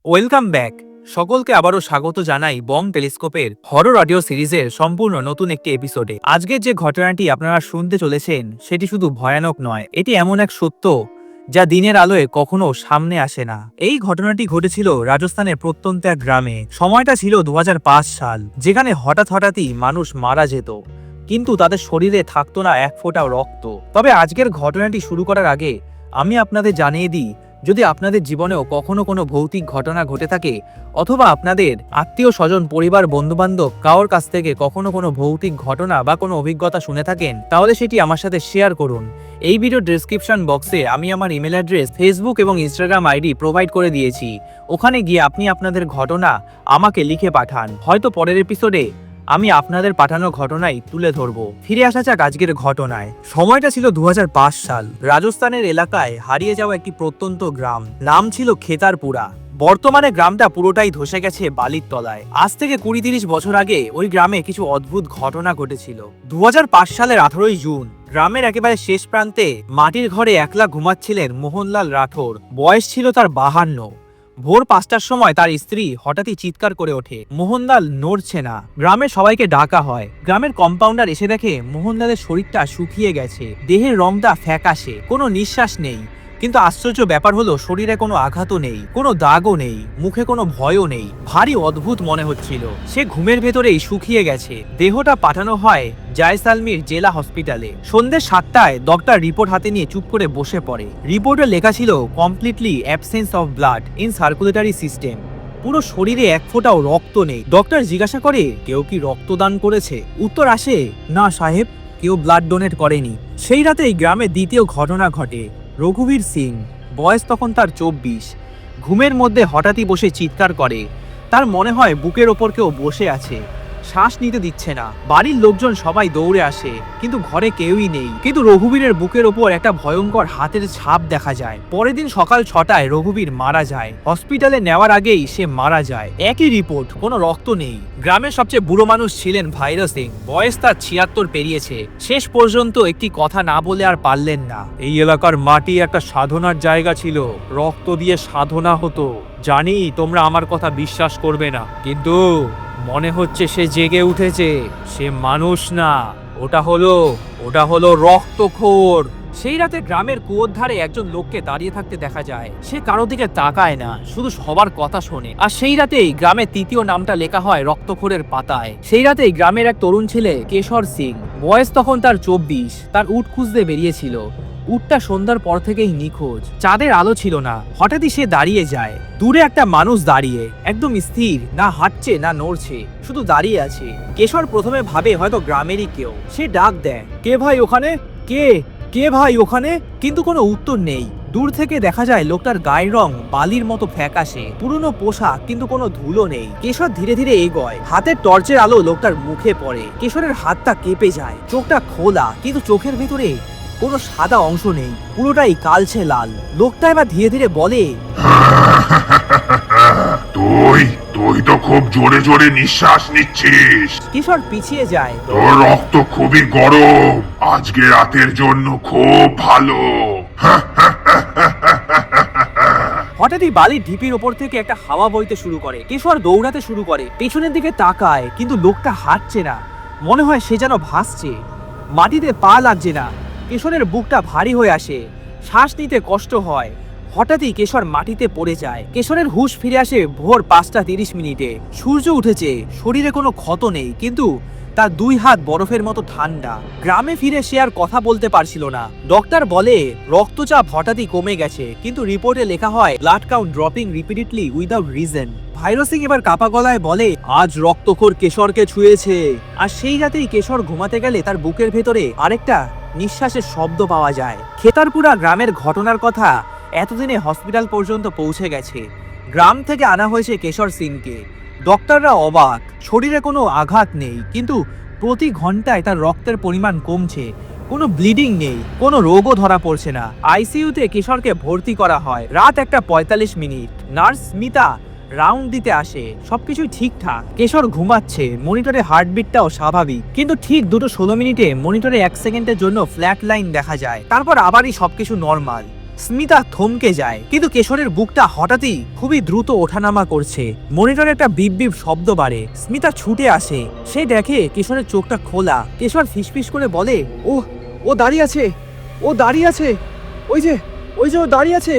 Welcome back. সকলকে আবারও স্বাগত জানাই বং টেলিস্কোপের হরর অডিও সিরিজের সম্পূর্ণ নতুন একটি এপিসোডে। আজকের যে ঘটনাটি আপনারা শুনতে চলেছেন সেটি শুধু ভয়ানক নয়, এটি এমন এক সত্য যা দিনের আলোয় কখনো সামনে আসে না। এই ঘটনাটি ঘটেছিল রাজস্থানের প্রত্যন্ত এক গ্রামে। সময়টা ছিল 2005 সাল, যেখানে হঠাৎই মানুষ মারা যেত, কিন্তু তাদের শরীরে থাকতো না এক ফোঁটাও রক্ত। তবে আজকের ঘটনাটি শুরু করার আগে আমি আপনাদের জানিয়ে দিই, যদি আপনাদের জীবনেও কখনো কোনো ভৌতিক ঘটনা ঘটে থাকে, অথবা আপনাদের আত্মীয় স্বজন, পরিবার, বন্ধুবান্ধব কারোর কাছ থেকে কখনো কোনো ভৌতিক ঘটনা বা কোনো অভিজ্ঞতা শুনে থাকেন, তাহলে সেটি আমার সাথে শেয়ার করুন। এই ভিডিও ডেসক্রিপশন বক্সে আমি আমার ইমেল অ্যাড্রেস, ফেসবুক এবং ইনস্টাগ্রাম আইডি প্রোভাইড করে দিয়েছি। ওখানে গিয়ে আপনি আপনাদের ঘটনা আমাকে লিখে পাঠান। হয়তো পরের এপিসোডে আমি আপনাদের পাঠানো ঘটনাই তুলে ধরবো। ফিরে আসা যাক আজকের ঘটনায়। সময়টা ছিল 2005 সাল। রাজস্থানের এলাকায় হারিয়ে যাওয়া একটি প্রত্যন্ত গ্রাম, নাম ছিল খেতারপুরা। বর্তমানে গ্রামটা পুরোটাই ধসে গেছে বালির তলায়। আজ থেকে 20-30 বছর আগে ওই গ্রামে কিছু অদ্ভুত ঘটনা ঘটেছিল। 2005 সালের 18ই জুন গ্রামের একেবারে শেষ প্রান্তে মাটির ঘরে একলা ঘুমাচ্ছিলেন মোহনলাল রাঠোর। বয়স ছিল তার 52। ভোর 5টার সময় তার স্ত্রী হঠাৎই চিৎকার করে ওঠে, মোহনলাল নড়ছে না। গ্রামের সবাইকে ডাকা হয়। গ্রামের কম্পাউন্ডার এসে দেখে মোহনলালের শরীরটা শুকিয়ে গেছে, দেহের রংটা ফ্যাকাশে, কোনো নিঃশ্বাস নেই। কিন্তু আশ্চর্য ব্যাপার হলো, শরীরে কোনো আঘাতও নেই, কোনো দাগও নেই, মুখে কোনো ভয়ও নেই। ভারী অদ্ভুত মনে হচ্ছিল। সে ঘুমের ভেতরেই শুকিয়ে গেছে। দেহটা পাঠানো হয় জয়সালমীর জেলা হসপিটালে। সন্ধ্যে 7টায় ডক্টর রিপোর্ট হাতে নিয়ে চুপ করে বসে পড়ে। রিপোর্টে লেখা ছিল completely absence of blood in circulatory system. পুরো শরীরে এক ফোঁটাও রক্ত নেই। ডক্টর জিজ্ঞাসা করে, কেউ কি রক্তদান করেছে? উত্তর আসে, না সাহেব, কেউ ব্লাড ডোনেট করেনি। সেই রাতেই গ্রামে দ্বিতীয় ঘটনা ঘটে। রঘুবীর সিং, বয়স তখন তার 24, ঘুমের মধ্যে হঠাৎই বসে চিৎকার করে। তার মনে হয় বুকের ওপর কেউ বসে আছে, শ্বাস নিতে দিচ্ছে না। বাড়ির লোকজন সবাই দৌড়ে আসে, কিন্তু ঘরে কেউই নেই। কিন্তু রঘুবীরের বুকের ওপর একটা ভয়ঙ্কর হাতের ছাপ দেখা যায়। পরের দিন সকাল 6টায় রঘুবীর মারা যায়। হসপিটালে নেওয়ার আগেই সে মারা যায়। একই রিপোর্ট, কোনো রক্ত নেই। গ্রামের সবচেয়ে বুড়ো মানুষ ছিলেন ভাইরা সিং, বয়স তার 76 পেরিয়েছে। শেষ পর্যন্ত একটি কথা না বলে আর পারলেন না। এই এলাকার মাটি একটা সাধনার জায়গা ছিল, রক্ত দিয়ে সাধনা হতো। জানি তোমরা আমার কথা বিশ্বাস করবে না, কিন্তু মনে হচ্ছে সে জেগে উঠেছে। সে মানুষ না, ওটা হলো রক্তখোর। সেই রাতে গ্রামের কুয়োর ধারে একজন লোককে দাঁড়িয়ে থাকতে দেখা যায়। সে কারো দিকে তাকায় না, শুধু সবার কথা শোনে। আর সেই রাতেই গ্রামের তৃতীয় নামটা লেখা হয় রক্তখোরের পাতায়। সেই রাতেই গ্রামের এক তরুণ ছেলে কেশর সিং, বয়স তখন তার 24, তার উট খুঁজতে বেরিয়েছিল। উটটা সন্ধ্যার পর থেকেই নিখোঁজ। চাঁদের আলো ছিল না। হঠাৎই সে দাঁড়িয়ে যায়। দূরে একটা মানুষ দাঁড়িয়ে, একদম স্থির, না হাঁটছে না নড়ছে, শুধু দাঁড়িয়ে আছে। কেশর প্রথমে ভাবে হয়তো গ্রামেরই কেউ। সে ডাক দেয়, কে ভাই ওখানে? কে কে ভাই ওখানে? কিন্তু কোনো উত্তর নেই। দূর থেকে দেখা যায় লোকটার গায়ের রং বালির মতো ফ্যাকাশে, পুরনো পোশাক, কিন্তু কোনো ধুলো নেই। কেশর ধীরে ধীরে এগোয়। হাতের টর্চের আলো লোকটার মুখে পড়ে। কেশরের হাতটা কেঁপে যায়। চোখটা খোলা, কিন্তু চোখের ভেতরে কোনো সাদা অংশ নেই, পুরোটাই কালচে লাল। লোকটা এবার ধীরে ধীরে বলে, তুই তো খুব জোরে জোরে নিঃশ্বাস নিচ্ছিস। কিশোর পিছিয়ে যায়। তোর রক্ত খুবই গরম, আজকে রাতের জন্য খুব ভালো। হঠাৎই বালির ঢিপির ওপর থেকে একটা হাওয়া বইতে শুরু করে। কিশোর দৌড়াতে শুরু করে, পেছনের দিকে তাকায়, কিন্তু লোকটা হাঁটছে না। মনে হয় সে যেন ভাসছে, মাটিতে পা লাগছে না। কিশোরের বুকটা ভারী হয়ে আসে, শ্বাস নিতে কষ্ট হয়। হঠাৎই কেশর মাটিতে পড়ে যায়। কেশরের হুঁশ ফিরে আসে ভোর 5টা 30 মিনিটে। সূর্য উঠেছে, শরীরে কোনো ক্ষত নেই, কিন্তু তার 2 হাত বরফের মতো ঠান্ডা। গ্রামে ফিরে সে আর কথা বলতে পারছিল না। ডক্টর বলে রক্তচাপ হঠাৎই কমে গেছে, কিন্তু রিপোর্টে লেখা হয় blood count dropping repeatedly without reason. Bhairo Singh এবার কাপা গলায় বলে, আজ রক্তখোর কেশরকে ছুঁয়েছে। আর সেই রাতেই কেশর ঘুমাতে গেলে তার বুকের ভেতরে আরেকটা নিঃশ্বাসের শব্দ পাওয়া যায়। খেতারপুরা গ্রামের ঘটনার কথা এতদিনে হসপিটাল পর্যন্ত পৌঁছে গেছে। গ্রাম থেকে আনা হয়েছে কেশর সিংকে। ডক্টররা অবাক, শরীরে কোনো আঘাত নেই, কিন্তু প্রতি ঘন্টায় তার রক্তের পরিমাণ কমছে। কোনো ব্লিডিং নেই, কোনো রোগও ধরা পড়ছে না। আইসিইউতে কিশোরকে ভর্তি করা হয়। রাত 1:45। নার্স স্মিতা রাউন্ড দিতে আসে। সবকিছুই ঠিকঠাক। কেশর ঘুমাচ্ছে, মনিটরে হার্টবিটটাও স্বাভাবিক। কিন্তু ঠিক 2:16 মনিটরে 1 সেকেন্ডের জন্য ফ্ল্যাট লাইন দেখা যায়। তারপর আবারই সবকিছু নর্মাল। স্মিতা থমকে যায়, কিন্তু কেশরের বুকটা হঠাৎই খুবই দ্রুত ওঠানামা করছে। মনিটরে একটা বিপ বিপ শব্দ বাড়ে। স্মিতা ছুটে আসে, সে দেখে কেশরের চোখটা খোলা। কেশর ফিসফিস করে বলে, ও দাঁড়িয়ে আছে, ও দাঁড়িয়ে আছে, ওই যে ও দাঁড়িয়ে আছে,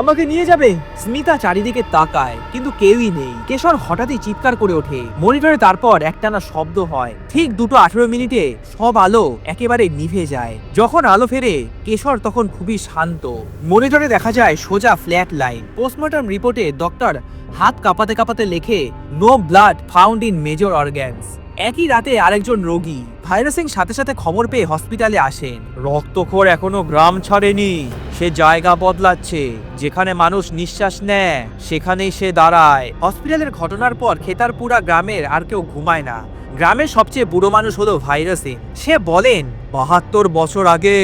আমাকে নিয়ে যাবে। স্মিতা চারিদিকে তাকায়, কিন্তু কেউই নেই। কেশর হঠাৎই চিৎকার করে ওঠে। মনিটরে তারপর একটানা শব্দ হয়। ঠিক 2:18 সব আলো একেবারে নিভে যায়। যখন আলো ফেরে কেশর তখন খুবই শান্ত। মনিটরে দেখা যায় সোজা ফ্ল্যাট লাইন। পোস্টমর্টম রিপোর্টে ডক্টর হাত কাঁপাতে কাঁপাতে লেখে, no blood found in major organs. একই রাতে আরেকজন রোগী ভাইরাস সিং সাথে সাথে খবর পেয়ে হসপিটালে আসেন। রক্তখোর এখনো গ্রাম ছাড়েনি, সে জায়গা বদলাচ্ছে। যেখানে মানুষ নিঃশ্বাস নেয় সেখানেই সে দাঁড়ায়। হসপিটালের ঘটনার পর খেতারপুরা গ্রামের আর কেউ ঘুমায় না। গ্রামের সবচেয়ে বুড়ো মানুষ হলো ভাইরাস সিং। সে বলেন, 72 বছর আগে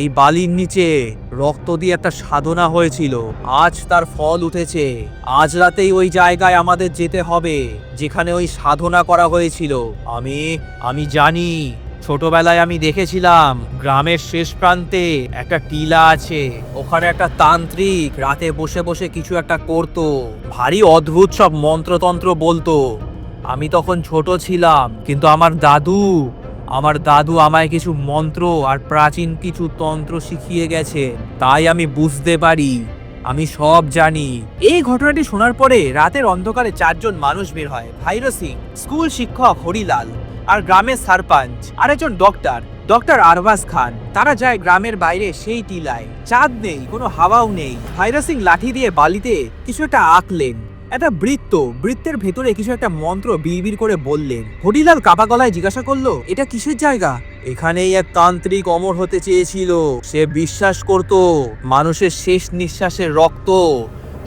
এই বালির নিচে রক্ত দিয়ে একটা সাধনা হয়েছিল, আজ তার ফল উঠেছে। আজ রাতেই ওই জায়গায় আমাদের যেতে হবে যেখানে ওই সাধনা করা হয়েছিল। আমি জানি, ছোটবেলায় আমি দেখেছিলাম গ্রামের শেষ প্রান্তে একটা টিলা আছে। ওখানে একটা তান্ত্রিক রাতে বসে বসে কিছু একটা করতো, ভারী অদ্ভুত সব মন্ত্রতন্ত্র বলতো। আমি তখন ছোট ছিলাম, কিন্তু আমার দাদু আমায় কিছু মন্ত্র আর প্রাচীন কিছু তন্ত্র শিখিয়ে গেছে। তাই আমি বুঝতে পারি, আমি সব জানি। এই ঘটনাটি শোনার পরে রাতের অন্ধকারে 4 জন মানুষ বের হয়। ভাইরাস সিং, স্কুল শিক্ষক হরিলাল, আর গ্রামের সারপঞ্চ, আর একজন ডক্টর আরবাজ খান। তারা যায় গ্রামের বাইরে সেই টিলায়। চাঁদ নেই, কোনো হাওয়াও নেই। ভাইরাস সিং লাঠি দিয়ে বালিতে কিছু একটা আঁকলেন, একটা বৃত্তের ভেতরে কিছু একটা মন্ত্র বিড়বিড় করে বললেন। হরিলাল কাপা গলায় জিজ্ঞাসা করলো, এটা কিসের জায়গা? এখানেই এক তান্ত্রিক অমর হতে চেয়েছিল। সে বিশ্বাস করত মানুষের শেষ নিঃশ্বাসের রক্ত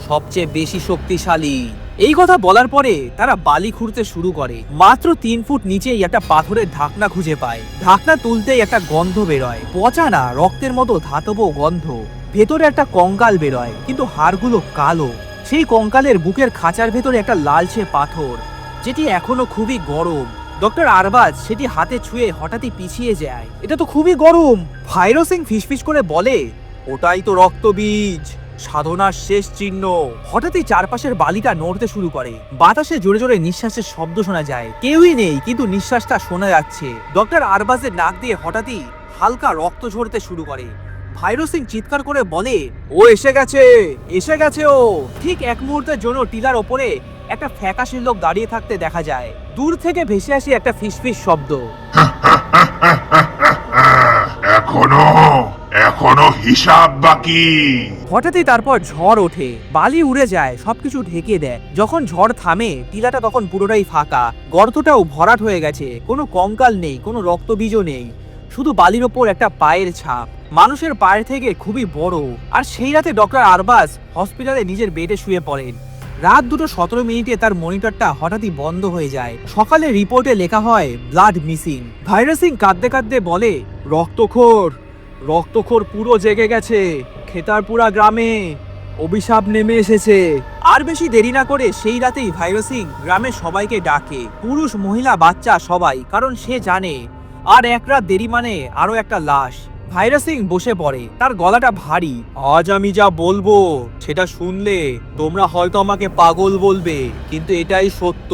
সবচেয়ে বেশি শক্তিশালী। এই কথা বলার পরে তারা বালি খুঁড়তে শুরু করে। মাত্র 3 ফুট নিচেই একটা পাথরের ঢাকনা খুঁজে পায়। ঢাকনা তুলতেই একটা গন্ধ বেরোয়, পচা না, রক্তের মতো ধাতব গন্ধ। ভেতরে একটা কঙ্কাল বেরোয়, কিন্তু হাড়গুলো কালো। সেই কঙ্কালের বুকের খাঁচার ভেতরে একটা লালচে পাথর, যেটি এখনো খুবই গরম। ডক্টর আরবাজ সেটি হাতে ছুঁয়ে হঠাৎই পিছিয়ে যায়। এটা তো খুবই গরম। ভাইরাস সিং ফিসফিস করে বলে, ওটাই তো রক্তবীজ, সাধনার শেষ চিহ্ন। হঠাৎই চারপাশের বালিটা নড়তে শুরু করে। বাতাসে জোরে জোরে নিঃশ্বাসের শব্দ শোনা যায়। কেউই নেই, কিন্তু নিঃশ্বাসটা শোনা যাচ্ছে। ডক্টর আরবাজের নাক দিয়ে হঠাৎই হালকা রক্ত ঝরতে শুরু করে। ভাইরাস সিং চিৎকার করে বলে, ও এসে গেছে ও। ঠিক এক মুহূর্তের জন্য টিলার ওপরে একটা ফ্যাকাশে লোক দাঁড়িয়ে থাকতে দেখা যায়। দূর থেকে ভেসে আসে একটা ফিসফিস শব্দ, এখনো হিসাব বাকি। হঠাৎই তারপর ঝড় ওঠে, বালি উড়ে যায়, সবকিছু ঢেকে দেয়। যখন ঝড় থামে টিলাটা তখন পুরোটাই ফাঁকা। গর্তটাও ভরাট হয়ে গেছে, কোনো কঙ্কাল নেই, কোনো রক্তবীজও নেই, শুধু বালির ওপর একটা পায়ের ছাপ, মানুষের পায়ের থেকে খুবই বড়। আর সেই রাতে ডক্টর আরবাজ হসপিটালে নিজের বেডে শুয়ে পড়েন। রাত 2:17 তার মনিটরটা হঠাৎই বন্ধ হয়ে যায়। সকালে রিপোর্টে লেখা হয়, ব্লাড মিসিং। ভাইরাস সিং কাঁদতে কাঁদতে বলে, রক্তখোর পুরো জেগে গেছে। খেতারপুরা গ্রামে অভিশাপ নেমে এসেছে। আর বেশি দেরি না করে সেই রাতেই ভাইরাস সিং গ্রামের সবাইকে ডাকে, পুরুষ মহিলা বাচ্চা সবাই, কারণ সে জানে আর এক রাত দেরি মানে আরো একটা লাশ। ভাইরাস সিং বসে পড়ে, তার গলাটা ভারী। আজ আমি যা বলবো সেটা শুনলে তোমরা হয়তো আমাকে পাগল বলবে, কিন্তু এটাই সত্য।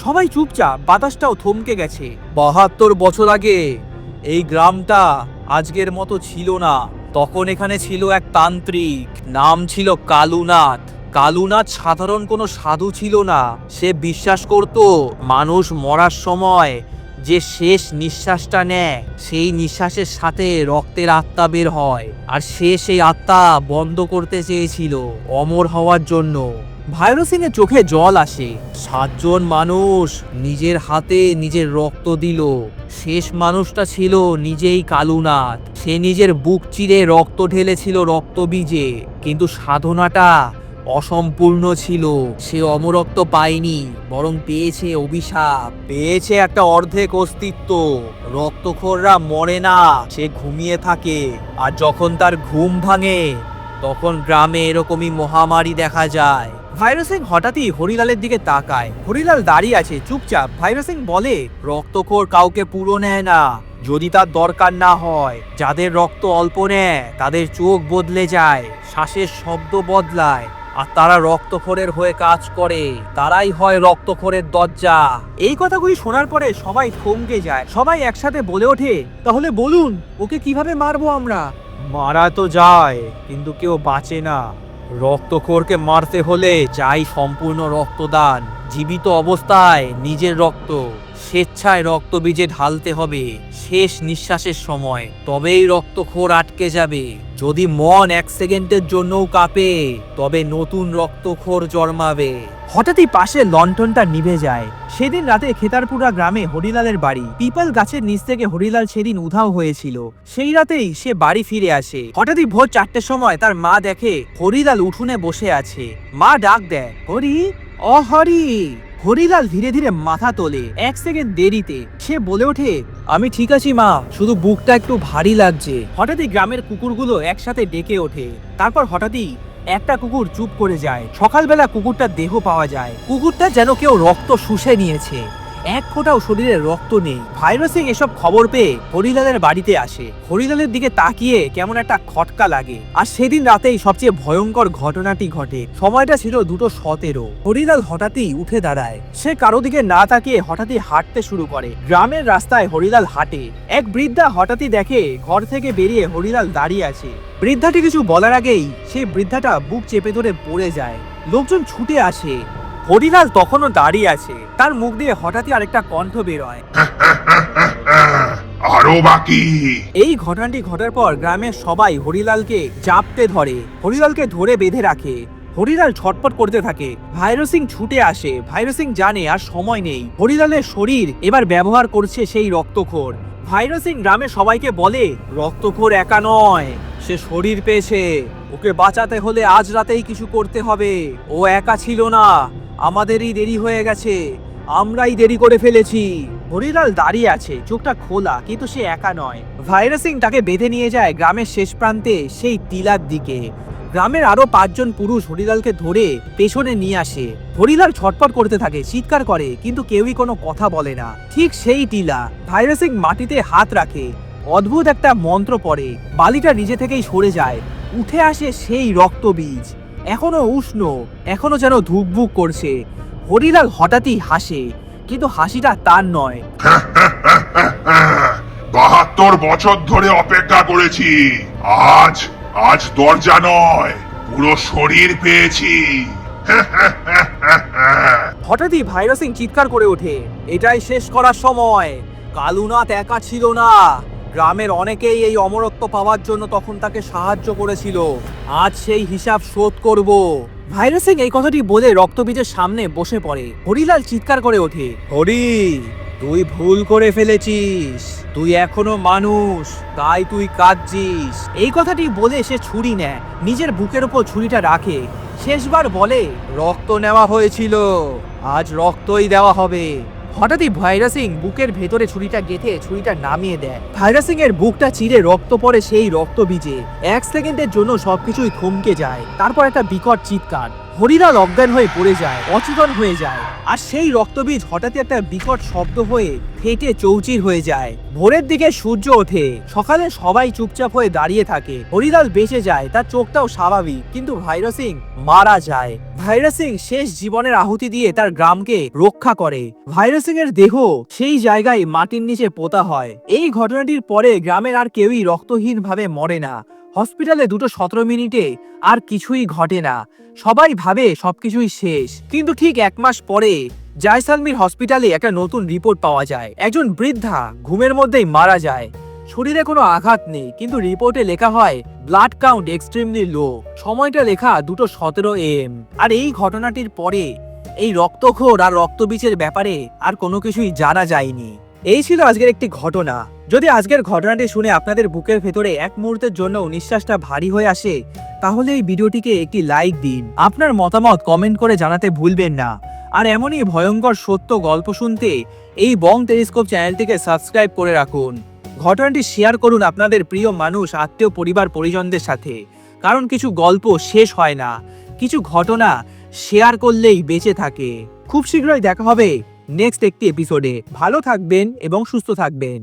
সবাই চুপচাপ, বাতাসটাও থমকে গেছে। 72 বছর আগে এই গ্রামটা আজকের মতো ছিল না। তখন এখানে ছিল এক তান্ত্রিক, নাম ছিল কালুনাথ সাধারণ কোনো সাধু ছিল না। সে বিশ্বাস করত মানুষ মরার সময় যে শেষ নিঃশ্বাসটা নেয় সেই নিঃশ্বাসের সাথে রক্তের আত্মা বের হয়, আর সে সেই আত্মা বন্ধ করতে চেয়েছিল অমর হওয়ার জন্য। ভাইরাস সিং এর চোখে জল আসে। 7 জন মানুষ নিজের হাতে নিজের রক্ত দিল। শেষ মানুষটা ছিল নিজেই কালুনাথ। সে নিজের বুক চিরে রক্ত ঢেলেছিল রক্তবীজে, কিন্তু সাধনাটা অসম্পূর্ণ ছিল। সে অমরত্ব পায়নি, বরং পেয়েছে অভিশাপ, পেয়েছে একটা অর্ধেক অস্তিত্ব। রক্তখোররা মরে না, সে ঘুমিয়ে থাকে। আর যখন তার ঘুম ভাঙে তখন গ্রামে এরকমই মহামারী দেখা যায়। ভাইরাস সিং হঠাৎই হরিলালের দিকে তাকায়। হরিলাল দাঁড়িয়ে আছে চুপচাপ। ভাইরাস সিং বলে, রক্তখোর কাউকে পুরো নেয় না, যদি তার দরকার না হয়। যাদের রক্ত অল্প নেয় তাদের চোখ বদলে যায়, শ্বাসের শব্দ বদলায়, আর তারা রক্তখোরের হয়ে কাজ করে। তারাই হয় রক্তখোরের দরজা। এই কথাগুলি শোনার পরে সবাই থমকে যায়। সবাই একসাথে বলে ওঠে, তাহলে বলুন ওকে কিভাবে মারবো আমরা? মারা তো যায়, কিন্তু কেউ বাঁচে না। রক্তখোরকে মারতে হলে চাই সম্পূর্ণ রক্তদান। জীবিত অবস্থায় নিজের রক্ত স্বেচ্ছায় রক্তবীজে ঢালতে হবে শেষ নিঃশ্বাসের সময়, তবেই রক্তখোর আটকে যাবে। যদি মন 1 সেকেন্ডের জন্যও কাঁপে, তবে নতুন রক্তখোর জন্মাবে। হঠাৎই পাশে লণ্ঠনটা নিভে যায়। সেদিন রাতে খেতারপুরা গ্রামে হরিলালের বাড়ি। পিপল গাছের নিচ থেকে হরিলাল সেদিন উধাও হয়েছিল। সেই রাতেই সে বাড়ি ফিরে আসে। হঠাৎই ভোর 4টের সময় তার মা দেখে হরিলাল উঠোনে বসে আছে। মা ডাক দেয়, হরি, ও হরি। হরিলাল ধীরে ধীরে মাথা তোলে। 1 সেকেন্ড দেরিতে সে বলে ওঠে, আমি ঠিক আছি মা, শুধু বুকটা একটু ভারী লাগছে। হঠাৎই গ্রামের কুকুরগুলো একসাথে ডেকে ওঠে। তারপর হঠাৎই একটা কুকুর চুপ করে যায়। সকালবেলা কুকুরটার দেহ পাওয়া যায়। কুকুরটা যেন কেউ রক্ত শুষে নিয়েছে, এক ফোঁটাও শরীরে রক্ত নেই। ভাইরো সিং এসব খবর পেয়ে হরিলালের বাড়িতে আসে। হরিলালের দিকে তাকিয়ে কেমন একটা খটকা লাগে। আর সেদিন রাতেই সবচেয়ে ভয়ঙ্কর ঘটনাটি ঘটে। সময়টা ছিল 2:17। হরিলাল হঠাৎই উঠে দাঁড়ায়। সে কারো দিকে না তাকিয়ে হঠাৎই হাঁটতে শুরু করে। গ্রামের রাস্তায় হরিলাল হাঁটে। এক বৃদ্ধা হঠাৎই দেখে ঘর থেকে বেরিয়ে হরিলাল দাঁড়িয়ে আছে। বৃদ্ধাটি কিছু বলার আগেই সেই বৃদ্ধাটা বুক চেপে ধরে পড়ে যায়। লোকজন ছুটে আসে। হরিলাল তখনও দাঁড়িয়ে আছে। তার মুখ দিয়ে হঠাৎই আরেকটা কণ্ঠ বের হয়, আরো বাকি। এই ঘটনাটি ঘটার পর গ্রামের সবাই হরিলালকে জাপটে ধরে, হরিলালকে ধরে বেঁধে রাখে। হরিলাল ছটপট করতে থাকে। ভাইরো সিং ছুটে আসে। ভাইরো সিং জানে আর সময় নেই। হরিলালের শরীর এবার ব্যবহার করছে সেই রক্তখোর। ভাইরো সিং গ্রামের সবাইকে বলে, রক্তখোর একা নয়, সে শরীর পেয়েছে। ওকে বাঁচাতে হলে আজ রাতেই কিছু করতে হবে। ও একা ছিল না, আমাদেরই দেরি হয়ে গেছে, আমরাই দেরি করে ফেলেছি। হরিলাল দাঁড়িয়ে আছে, চোখটা খোলা, কিন্তু সে একা নয়। ভাইরো সিং তাকে বেঁধে নিয়ে যায় গ্রামের শেষ প্রান্তে সেই টিলার দিকে। গ্রামের আরো 5 জন পুরুষ হরিলালকে ধরে পেছনে নিয়ে আসে। হরিলাল ছটফট করতে থাকে, চিৎকার করে, কিন্তু কেউই কোনো কথা বলে না। ঠিক সেই টিলা। ভাইরো সিং মাটিতে হাত রাখে, অদ্ভুত একটা মন্ত্র পড়ে। বালিটা নিজে থেকেই সরে যায়। উঠে আসে সেই রক্তবীজ, এখনো উষ্ণ, এখনো যেন ধুকভুক করছে। হরিলাল হঠাৎই হাসে, কিন্তু হাসিটা তার নয়। 72 বছর ধরে অপেক্ষা করেছি। আজ আজ দরজা নয়, পুরো শরীর পেয়েছি। হঠাৎই ভাইরো সিং চিৎকার করে ওঠে, এটাই শেষ করার সময়। কালুনাথ একা ছিল না, গ্রামের অনেকেই এই অমরত্ব পাওয়ার জন্য তখন তাকে সাহায্য করেছিল। আজ সেই হিসাব শোধ করব। ভাইরো সিং এই কথাটি বলে রক্তবীজের সামনে বসে পড়ে। হরিলাল চিৎকার করে ওঠে, হরি, তুই ভুল করে ফেলেছিস। তুই এখনো মানুষ, তাই তুই কাঁদছিস। এই কথাটি বলে সে ছুরি নেয়, নিজের বুকের উপর ছুরিটা রাখে। শেষবার বলে, রক্ত নেওয়া হয়েছিল, আজ রক্তই দেওয়া হবে। হঠাৎই ভাইরো সিং বুকের ভেতরে ছুরিটা গেঁথে ছুরিটা নামিয়ে দেয়। ভাইরো সিং এর বুকটা চিরে রক্ত পড়ে সেই রক্তবীজে। 1 সেকেন্ডের জন্য সবকিছুই থমকে যায়। তারপর একটা বিকট চিৎকার। হরিলাল অজ্ঞান হয়ে পড়ে যায়, অচেতন হয়ে যায়। আর সেই রক্তবীজ হঠাৎই একটা বিকট শব্দ হয়ে ফেটে চৌচির হয়ে যায়। ভোরের দিকে সূর্য ওঠে। সকালে সবাই চুপচাপ হয়ে দাঁড়িয়ে থাকে। হরিলাল বেঁচে যায়, তার চোখটাও স্বাভাবিক, কিন্তু ভাইরো সিং মারা যায়। ভাইরো সিং শেষ জীবনের আহুতি দিয়ে তার গ্রামকে রক্ষা করে। ভাইরো সিং এর দেহ সেই জায়গায় মাটির নিচে পোতা হয়। এই ঘটনাটির পরে গ্রামের আর কেউই রক্তহীন ভাবে মরে না। হসপিটালে 2:17 আর কিছুই ঘটে না। সবাই ভাবে সবকিছুই শেষ, কিন্তু ঠিক 1 মাস পরে জয়সালমীর হসপিটালে একটা নতুন রিপোর্ট পাওয়া যায়। একজন বৃদ্ধা ঘুমের মধ্যেই মারা যায়। শরীরে কোনো আঘাত নেই, কিন্তু রিপোর্টে লেখা হয় ব্লাড কাউন্ট এক্সট্রিমলি লো। সময়টা লেখা 2:17 AM। আর এই ঘটনাটির পরে এই রক্তখোর আর রক্তবীজের ব্যাপারে আর কোনো কিছুই জানা যায়নি। এই ছিল আজকের একটি ঘটনা। যদি আজকের ঘটনাটি শুনে আপনাদের বুকের ভেতরে এক মুহূর্তের জন্য নিঃশ্বাসটা ভারী হয়ে আসে, তাহলে এই ভিডিওটিকে একটি লাইক দিন। আপনার মতামত কমেন্ট করে জানাতে ভুলবেন না। আর এমনই ভয়ঙ্কর সত্য গল্প শুনতে এই বং টেলিস্কোপ চ্যানেলটিকে সাবস্ক্রাইব করে রাখুন। ঘটনাটি শেয়ার করুন আপনাদের প্রিয় মানুষ, আত্মীয়, পরিবার, পরিজনদের সাথে। কারণ কিছু গল্প শেষ হয় না, কিছু ঘটনা শেয়ার করলেই বেঁচে থাকে। খুব শীঘ্রই দেখা হবে নেক্সট একটি এপিসোডে। ভালো থাকবেন এবং সুস্থ থাকবেন।